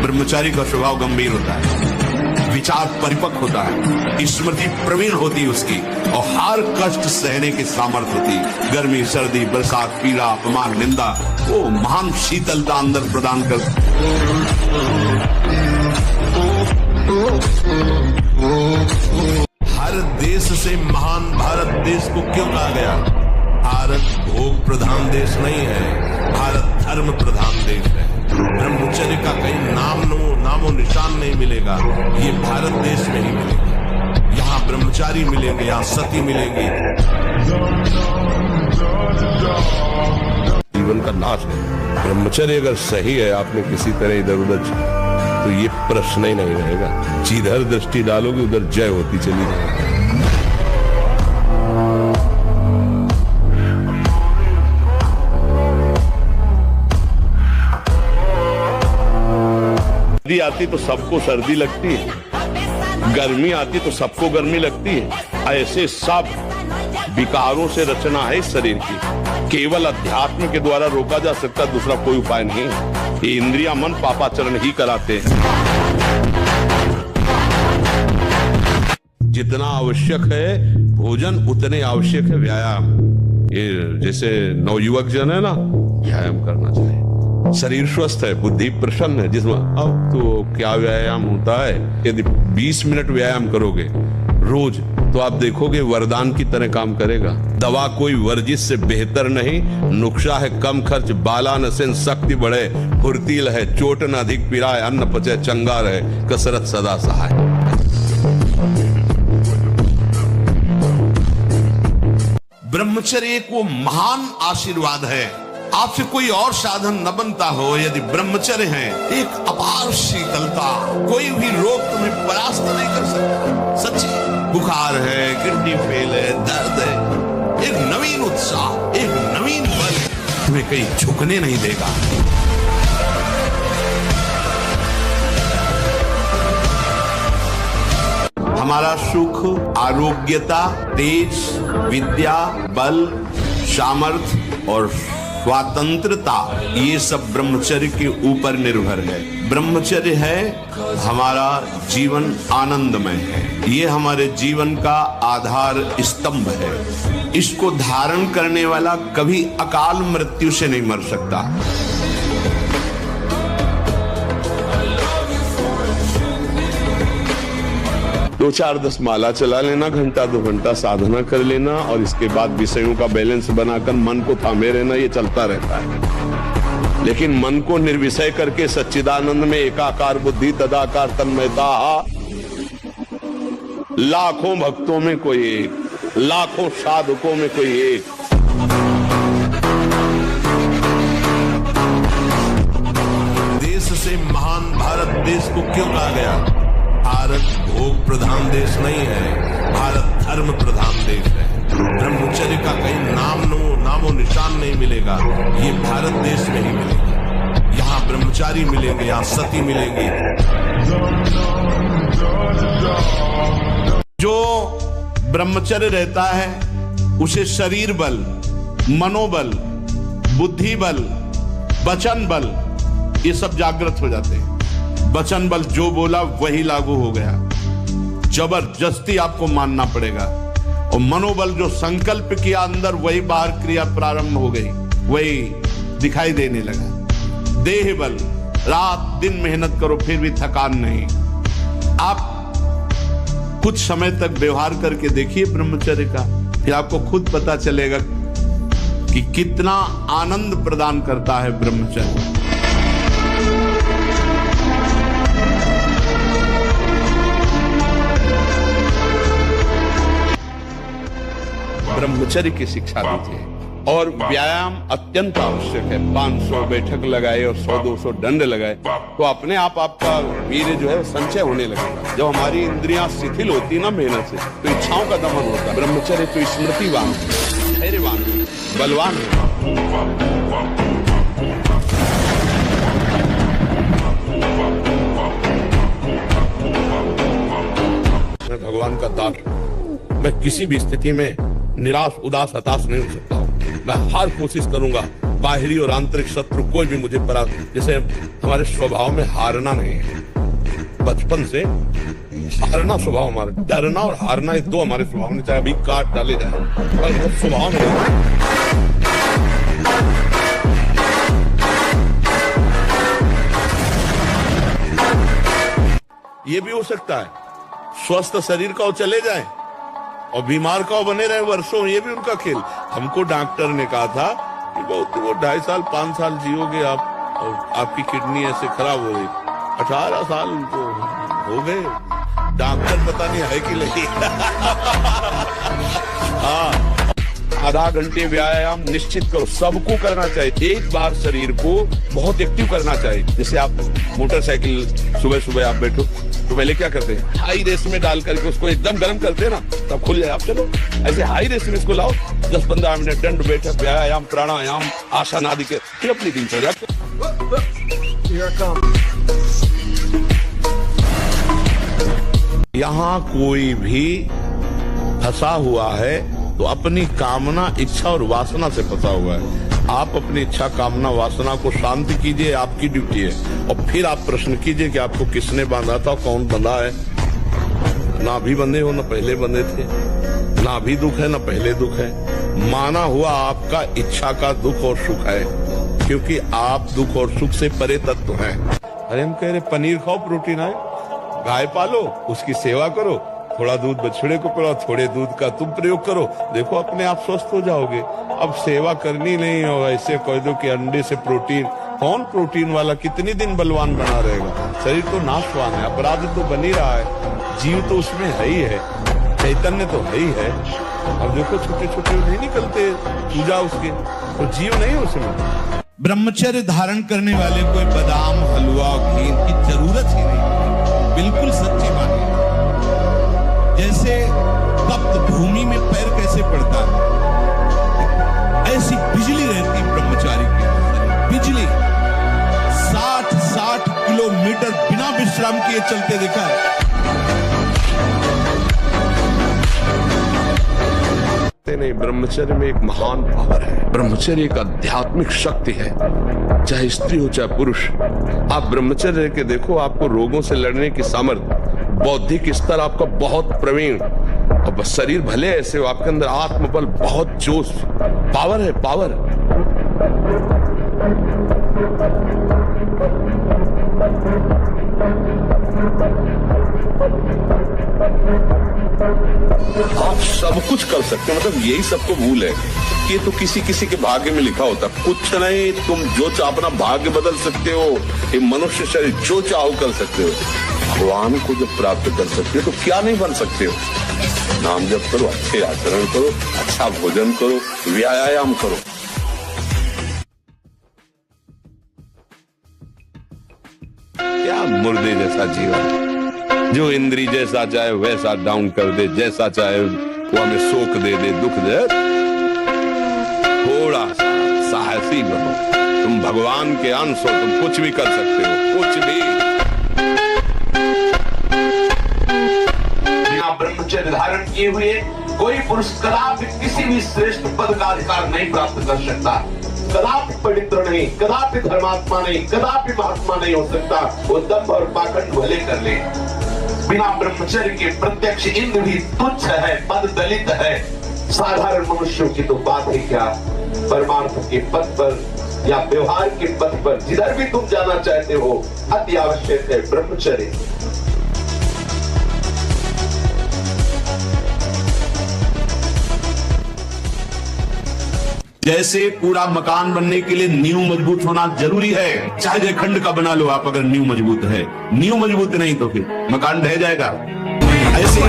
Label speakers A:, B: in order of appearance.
A: ब्रह्मचारी का स्वभाव गंभीर होता है, विचार परिपक्व होता है, स्मृति प्रवीण होती है उसकी, और हर कष्ट सहने की सामर्थ्य होती। गर्मी, सर्दी, बरसात, पीड़ा, अपमान, निंदा, वो महान शीतलता अंदर प्रदान कर। हर देश से महान भारत देश को क्यों कहा गया? भारत भोग प्रधान देश नहीं है, भारत धर्म प्रधान देश है। ब्रह्मचर्य का कहीं नामो निशान नहीं मिलेगा, ये भारत देश में ही मिलेगा। यहाँ ब्रह्मचारी मिलेंगे, यहाँ सती मिलेंगे। जीवन का नाश है। ब्रह्मचर्य अगर सही है, आपने किसी तरह इधर उधर, तो ये प्रश्न ही नहीं रहेगा। जिधर दृष्टि डालोगे उधर जय होती चली जाएगी। सर्दी आती तो सबको सर्दी लगती है, गर्मी आती तो सबको गर्मी लगती है। ऐसे सब विकारों से रचना है इस शरीर की, केवल अध्यात्म के द्वारा रोका जा सकता, दूसरा कोई उपाय नहीं। ये इंद्रिया मन पापाचरण ही कराते हैं। जितना आवश्यक है भोजन, उतने आवश्यक है व्यायाम। ये जैसे नवयुवक जन है ना, व्यायाम करना चाहिए। शरीर स्वस्थ है, बुद्धि प्रसन्न है, जिसमें अब तो क्या व्यायाम होता है। यदि 20 मिनट व्यायाम करोगे रोज, तो आप देखोगे वरदान की तरह काम करेगा। दवा कोई वर्जिश से बेहतर नहीं, नुक्शा है कम खर्च, बाला नसेन शक्ति बढ़े, फुर्तील है, चोट न अधिक पीड़ाए, अन्न पचे चंगा रहे, कसरत सदा सहाय। ब्रह्मचर्य को महान आशीर्वाद है। आपसे कोई और साधन न बनता हो, यदि ब्रह्मचर्य है, एक अपार शीतलता, कोई भी रोग तुम्हें परास्त नहीं कर सकता। सच्ची, बुखार है, किडनी फेल है, दर्द है, एक नवीन उत्साह, एक नवीन बल तुम्हें कहीं झुकने नहीं देगा। हमारा सुख, आरोग्यता, तेज, विद्या, बल, सामर्थ्य और स्वतंत्रता, ये सब ब्रह्मचर्य के ऊपर निर्भर है। ब्रह्मचर्य है हमारा जीवन आनंदमय है, ये हमारे जीवन का आधार स्तंभ है। इसको धारण करने वाला कभी अकाल मृत्यु से नहीं मर सकता। दो चार 10 माला चला लेना, घंटा 2 घंटा साधना कर लेना, और इसके बाद विषयों का बैलेंस बनाकर मन को थामे रहना, ये चलता रहता है। लेकिन मन को निर्विषय करके सच्चिदानंद में एकाकार बुद्धि तदाकार तन्मयता, लाखों भक्तों में कोई एक, लाखों साधकों में कोई एक। देश से महान भारत देश को क्यों कहा गया? भारत भोग प्रधान देश नहीं है, भारत धर्म प्रधान देश है। ब्रह्मचर्य का कहीं नामो निशान नहीं मिलेगा, ये भारत देश में ही मिलेगा। यहाँ ब्रह्मचारी मिलेंगे, यहाँ सती मिलेंगी। जो ब्रह्मचर्य रहता है उसे शरीर बल, मनोबल, बुद्धि बल, वचन बल, ये सब जागृत हो जाते हैं। वचन बल जो बोला वही लागू हो गया, जबरदस्ती आपको मानना पड़ेगा। और मनोबल जो संकल्प किया अंदर, वही बाहर क्रिया प्रारंभ हो गई, वही दिखाई देने लगा। देह बल, रात दिन मेहनत करो फिर भी थकान नहीं। आप कुछ समय तक व्यवहार करके देखिए ब्रह्मचर्य का, फिर आपको खुद पता चलेगा कि कितना आनंद प्रदान करता है ब्रह्मचर्य। ब्रह्मचर्य की शिक्षा दीजिए, और व्यायाम अत्यंत आवश्यक है। 500 बैठक लगाए और 100-200 दंड लगाए तो अपने आप आपका वीर्य जो है संचय होने लगेगा। जब हमारी इंद्रियां शिथिल होती ना मेहनत से, तो इच्छाओं का दमन होता है। ब्रह्मचर्य तो स्मृतिवान, धैर्यवान, बलवान है। मैं भगवान का दास, मैं किसी भी स्थिति में निराश, उदास, हताश नहीं हो सकता हूँ। मैं हर कोशिश करूंगा बाहरी और आंतरिक शत्रु कोई भी मुझे जैसे हमारे स्वभाव में हारना नहीं है, बचपन से हारना स्वभाव हमारा, डरना और हारना ये दो हमारे स्वभाव में, चाहे अभी काट डाले जाए पर स्वभाव में ये भी हो सकता है स्वस्थ शरीर का वो चले जाए और बीमार का वो बने रहे वर्षों, ये भी उनका खेल। हमको डॉक्टर ने कहा था कि बहुत वो 2.5 साल 5 साल जियोगे आप, और आपकी किडनी ऐसे खराब हो गई। 18 साल उनको हो गए, डॉक्टर पता नहीं है कि नहीं। हाँ, आधा घंटे व्यायाम निश्चित करो, सबको करना चाहिए। एक बार शरीर को बहुत एक्टिव करना चाहिए। जैसे आप मोटरसाइकिल सुबह सुबह आप बैठो तो पहले क्या करते हैं, हाई रेस में डाल करके उसको एकदम गर्म करते हैं ना, तब खुल जाए। आप चलो ऐसे हाई रेस में इसको लाओ, 10-15 मिनट दंड बैठक, व्यायाम, प्राणायाम, आसन आदि के, फिर अपनी दिनचर्या। यहाँ कोई भी फंसा हुआ है तो अपनी कामना, इच्छा और वासना से फंसा हुआ है। आप अपनी इच्छा, कामना, वासना को शांत कीजिए, आपकी ड्यूटी है। और फिर आप प्रश्न कीजिए कि आपको किसने बांधा था, कौन बंधा है। ना भी बंधे हो, ना पहले बंधे थे, ना भी दुख है, ना पहले दुख है। माना हुआ आपका इच्छा का दुख और सुख है, क्योंकि आप दुख और सुख से परे तत्व हैं। अरे हम कह रहे पनीर खाओ, प्रोटीन आए, गाय पालो, उसकी सेवा करो, थोड़ा दूध बछड़े को पिलाओ, थोड़े दूध का तुम प्रयोग करो, देखो अपने आप स्वस्थ हो जाओगे। अब सेवा करनी नहीं हो, ऐसे कह दो कि अंडे से प्रोटीन, कौन प्रोटीन वाला कितनी दिन बलवान बना रहेगा। शरीर तो नाशवान है, अपराध तो बनी रहा है, जीव तो उसमें है ही है, चैतन्य तो है ही है। अब देखो छोटे छोटे नहीं निकलते पूजा उसके, तो जीव नहीं उसमें।
B: ब्रह्मचर्य धारण करने वाले कोई बादाम, हलवा, घी की जरूरत ही नहीं, बिल्कुल सच्ची बात है। जैसे तप्त भूमि में पैर कैसे पड़ता है, ऐसी बिजली रहती ब्रह्मचारी के अंदर। बिजली 60 किलोमीटर बिना विश्राम किए चलते देखा है।
A: नहीं, ब्रह्मचर्य में एक महान पावर है। ब्रह्मचर्य एक आध्यात्मिक शक्ति है, चाहे स्त्री हो चाहे पुरुष। आप ब्रह्मचर्य के देखो, आपको रोगों से लड़ने की सामर्थ्य, बौद्धिक स्तर आपका बहुत प्रवीण, और शरीर भले ऐसे हो, आपके अंदर आत्मबल, बहुत जोश, पावर है, पावर। आप सब कुछ कर सकते हो, मतलब यही सबको भूल है कि ये तो किसी किसी के भाग्य में लिखा होता। कुछ नहीं, तुम जो चाहो अपना भाग्य बदल सकते हो। ये मनुष्य शरीर जो चाहो कर सकते हो। भगवान को जब प्राप्त कर सकते हो तो क्या नहीं बन सकते हो। नाम जप करो, अच्छे आचरण करो, अच्छा भोजन करो, व्यायाम करो। क्या मुर्दे जैसा जीवन, जो इंद्री जैसा चाहे वैसा डाउन कर दे, जैसा चाहे वो हमें शोक दे दे, दुख दे। थोड़ा सा साहसी बनो, तुम भगवान के अंश हो, तुम कुछ भी कर सकते हो, कुछ भी। बिना ब्रह्मचर्य धारण किए हुए कोई पुरुष कदापि किसी भी श्रेष्ठ पद का अधिकार नहीं प्राप्त कर सकता। कदापि पवित्र नहीं, कदापि धर्मात्मा नहीं, कदापि महात्मा नहीं हो सकता। वो दंभ और पाखंड भले कर ले, बिना ब्रह्मचर्य के प्रत्यक्ष इंद्र भी तुच्छ है, पद दलित है। साधारण मनुष्यों की तो बात ही क्या, परमार्थ के पद पर या व्यवहार के पद पर जिधर भी तुम जाना चाहते हो, अति आवश्यक है ब्रह्मचर्य।
B: जैसे पूरा मकान बनने के लिए नींव मजबूत होना जरूरी है, चाहे खंड का बना लो आप, अगर नींव मजबूत है। नींव मजबूत नहीं तो फिर मकान ढह जाएगा। ऐसे